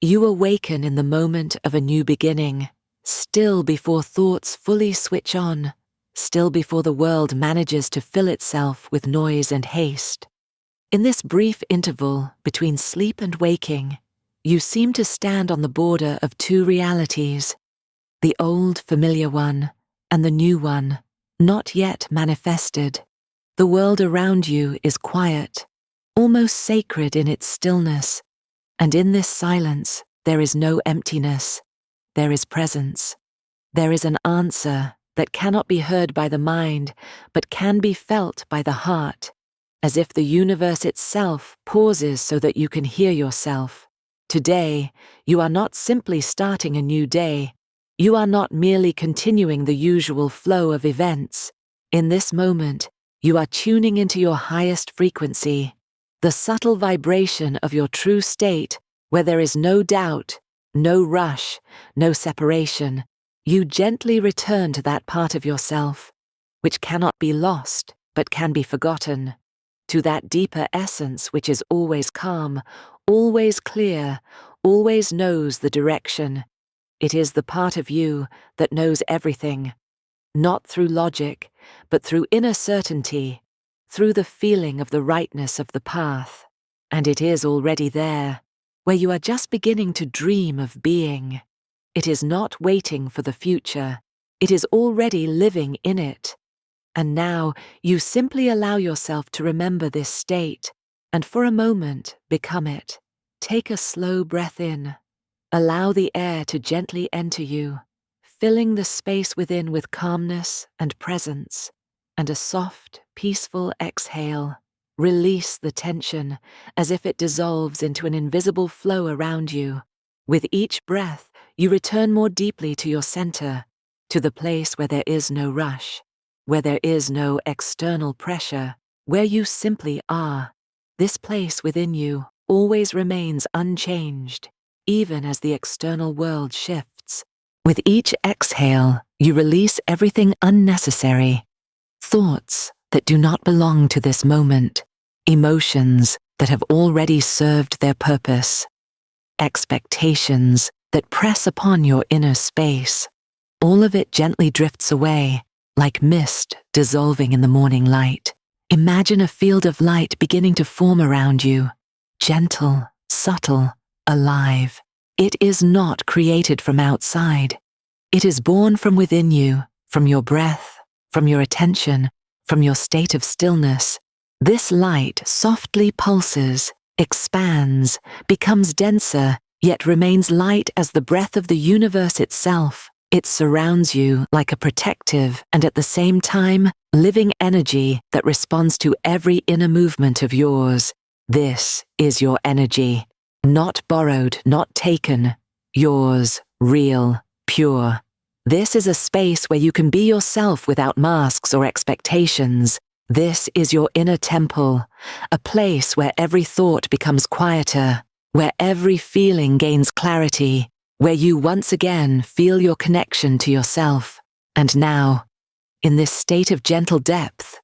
You awaken in the moment of a new beginning, still before thoughts fully switch on, still before the world manages to fill itself with noise and haste. In this brief interval between sleep and waking, you seem to stand on the border of two realities, the old familiar one and the new one, not yet manifested. The world around you is quiet, almost sacred in its stillness, and in this silence there is no emptiness, there is presence. There is an answer that cannot be heard by the mind, but can be felt by the heart, as if the universe itself pauses so that you can hear yourself. Today, you are not simply starting a new day. You are not merely continuing the usual flow of events. In this moment, you are tuning into your highest frequency, the subtle vibration of your true state, where there is no doubt, no rush, no separation. You gently return to that part of yourself, which cannot be lost, but can be forgotten, to that deeper essence which is always calm, always clear, always knows the direction. It is the part of you that knows everything, not through logic, but through inner certainty, through the feeling of the rightness of the path. And it is already there, where you are just beginning to dream of being. It is not waiting for the future, it is already living in it. And now you simply allow yourself to remember this state, and for a moment become it. Take a slow breath in. Allow the air to gently enter you, filling the space within with calmness and presence, and a soft, peaceful exhale. Release the tension as if it dissolves into an invisible flow around you. With each breath, you return more deeply to your center, to the place where there is no rush, where there is no external pressure, where you simply are. This place within you always remains unchanged, even as the external world shifts. With each exhale, you release everything unnecessary, thoughts that do not belong to this moment, emotions that have already served their purpose, expectations that press upon your inner space. All of it gently drifts away, like mist dissolving in the morning light. Imagine a field of light beginning to form around you, gentle, subtle, alive. It is not created from outside. It is born from within you, from your breath, from your attention, from your state of stillness. This light softly pulses, expands, becomes denser, yet remains light as the breath of the universe itself. It surrounds you like a protective and at the same time living energy that responds to every inner movement of yours. This is your energy, not borrowed, not taken, yours, real, pure. This is a space where you can be yourself without masks or expectations. This is your inner temple, a place where every thought becomes quieter, where every feeling gains clarity, where you once again feel your connection to yourself. And now, in this state of gentle depth,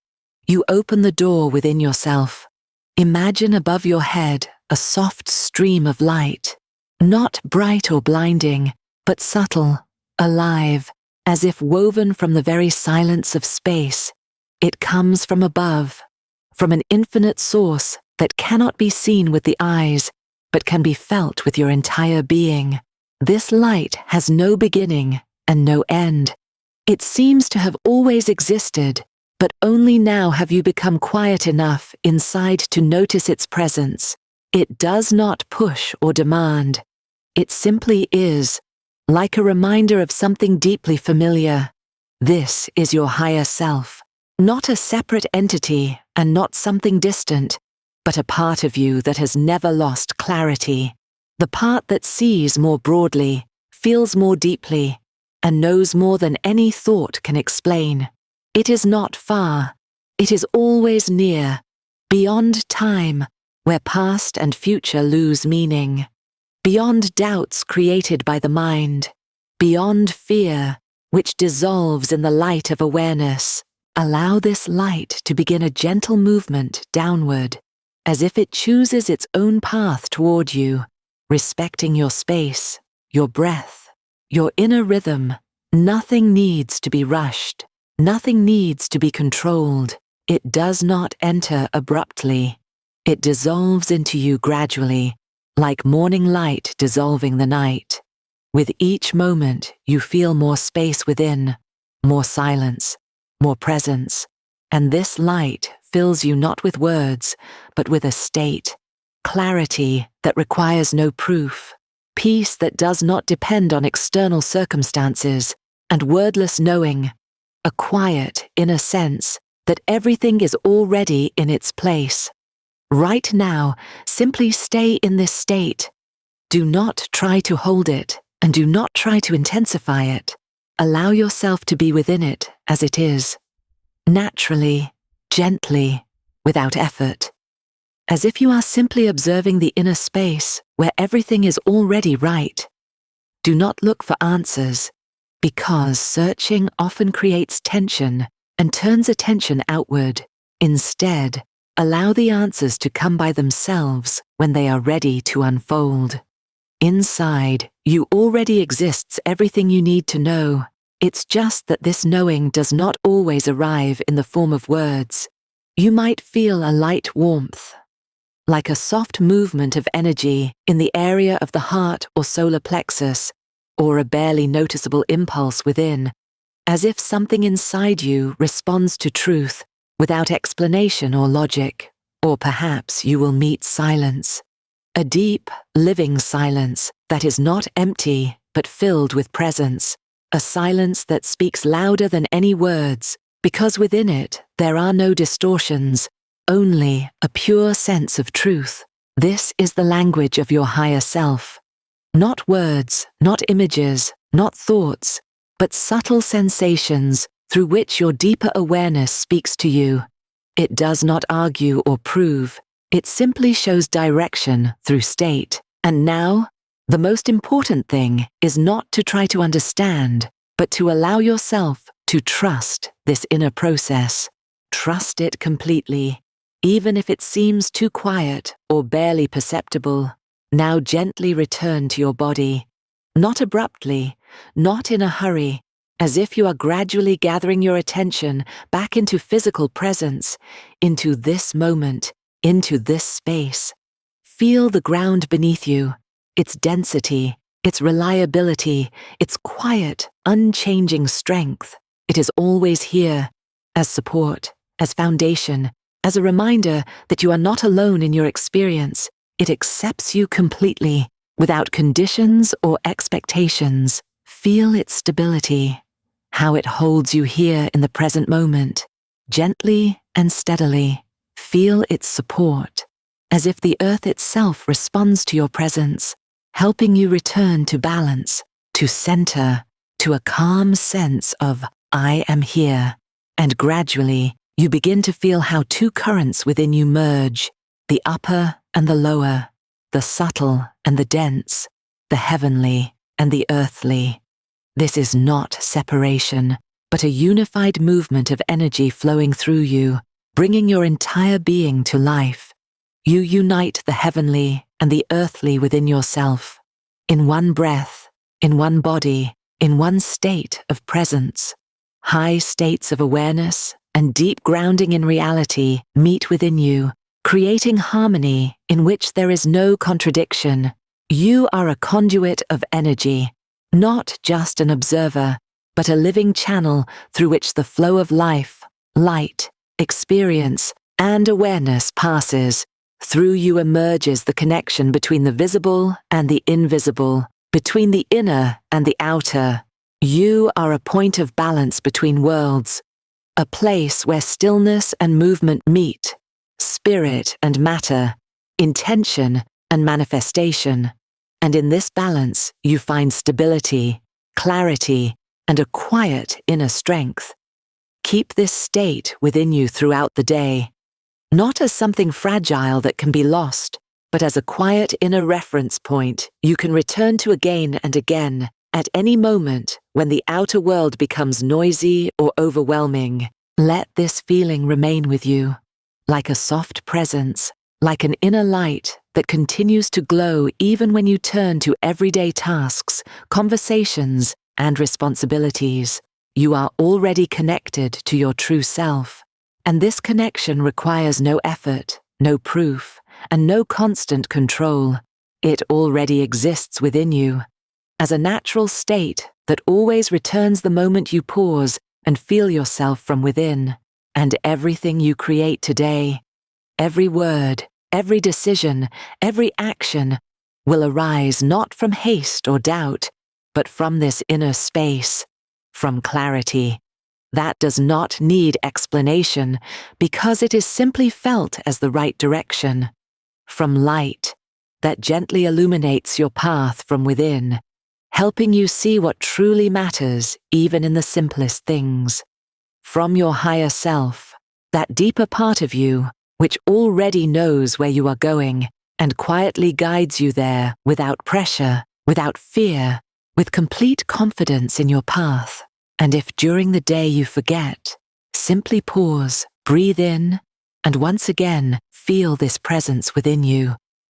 you open the door within yourself. Imagine above your head a soft stream of light, not bright or blinding, but subtle, alive, as if woven from the very silence of space. It comes from above, from an infinite source that cannot be seen with the eyes, but can be felt with your entire being. This light has no beginning and no end. It seems to have always existed, but only now have you become quiet enough inside to notice its presence. It does not push or demand. It simply is, like a reminder of something deeply familiar. This is your higher self, not a separate entity and not something distant, but a part of you that has never lost clarity. The part that sees more broadly, feels more deeply, and knows more than any thought can explain. It is not far. It is always near, beyond time, where past and future lose meaning, beyond doubts created by the mind, beyond fear, which dissolves in the light of awareness. Allow this light to begin a gentle movement downward, as if it chooses its own path toward you. respecting your space, your breath, your inner rhythm. Nothing needs to be rushed. Nothing needs to be controlled. It does not enter abruptly. It dissolves into you gradually, like morning light dissolving the night. With each moment, you feel more space within, more silence, more presence, and this light fills you not with words, but with a state, clarity that requires no proof, peace that does not depend on external circumstances, and wordless knowing, a quiet inner sense that everything is already in its place. Right now, simply stay in this state. Do not try to hold it, and do not try to intensify it. Allow yourself to be within it as it is, naturally, gently, without effort, as if you are simply observing the inner space where everything is already right. Do not look for answers, because searching often creates tension and turns attention outward. Instead, allow the answers to come by themselves when they are ready to unfold. Inside, you already exists everything you need to know. It's just that this knowing does not always arrive in the form of words. You might feel a light warmth, like a soft movement of energy in the area of the heart or solar plexus, or a barely noticeable impulse within, as if something inside you responds to truth without explanation or logic. Or perhaps you will meet silence, a deep, living silence that is not empty but filled with presence, a silence that speaks louder than any words, because within it there are no distortions, only a pure sense of truth. This is the language of your higher self. Not words, not images, not thoughts, but subtle sensations through which your deeper awareness speaks to you. It does not argue or prove, it simply shows direction through state. And now, the most important thing is not to try to understand, but to allow yourself to trust this inner process. Trust it completely, even if it seems too quiet or barely perceptible. Now gently return to your body, not abruptly, not in a hurry, as if you are gradually gathering your attention back into physical presence, into this moment, into this space. Feel the ground beneath you, its density, its reliability, its quiet, unchanging strength. It is always here, as support, as foundation, as a reminder that you are not alone in your experience. It accepts you completely, without conditions or expectations. Feel its stability, how it holds you here in the present moment, gently and steadily. Feel its support, as if the earth itself responds to your presence, helping you return to balance, to center, to a calm sense of I am here. And gradually, you begin to feel how two currents within you merge, the upper and the lower, the subtle and the dense, the heavenly and the earthly. This is not separation, but a unified movement of energy flowing through you, bringing your entire being to life. You unite the heavenly and the earthly within yourself, in one breath, in one body, in one state of presence. High states of awareness and deep grounding in reality meet within you, creating harmony in which there is no contradiction. You are a conduit of energy, not just an observer, but a living channel through which the flow of life, light, experience, and awareness passes. Through you emerges the connection between the visible and the invisible, between the inner and the outer. You are a point of balance between worlds, a place where stillness and movement meet, spirit and matter, intention and manifestation. And in this balance, you find stability, clarity, and a quiet inner strength. Keep this state within you throughout the day, not as something fragile that can be lost, but as a quiet inner reference point you can return to again and again, at any moment when the outer world becomes noisy or overwhelming. Let this feeling remain with you, like a soft presence, like an inner light that continues to glow even when you turn to everyday tasks, conversations, and responsibilities. You are already connected to your true self, and this connection requires no effort, no proof, and no constant control. It already exists within you, as a natural state that always returns the moment you pause and feel yourself from within. And everything you create today, every word, every decision, every action, will arise not from haste or doubt, but from this inner space, from clarity. That does not need explanation because it is simply felt as the right direction. From light that gently illuminates your path from within, helping you see what truly matters even in the simplest things. From your higher self, that deeper part of you which already knows where you are going and quietly guides you there without pressure, without fear, with complete confidence in your path. And if during the day you forget, simply pause, breathe in, and once again feel this presence within you.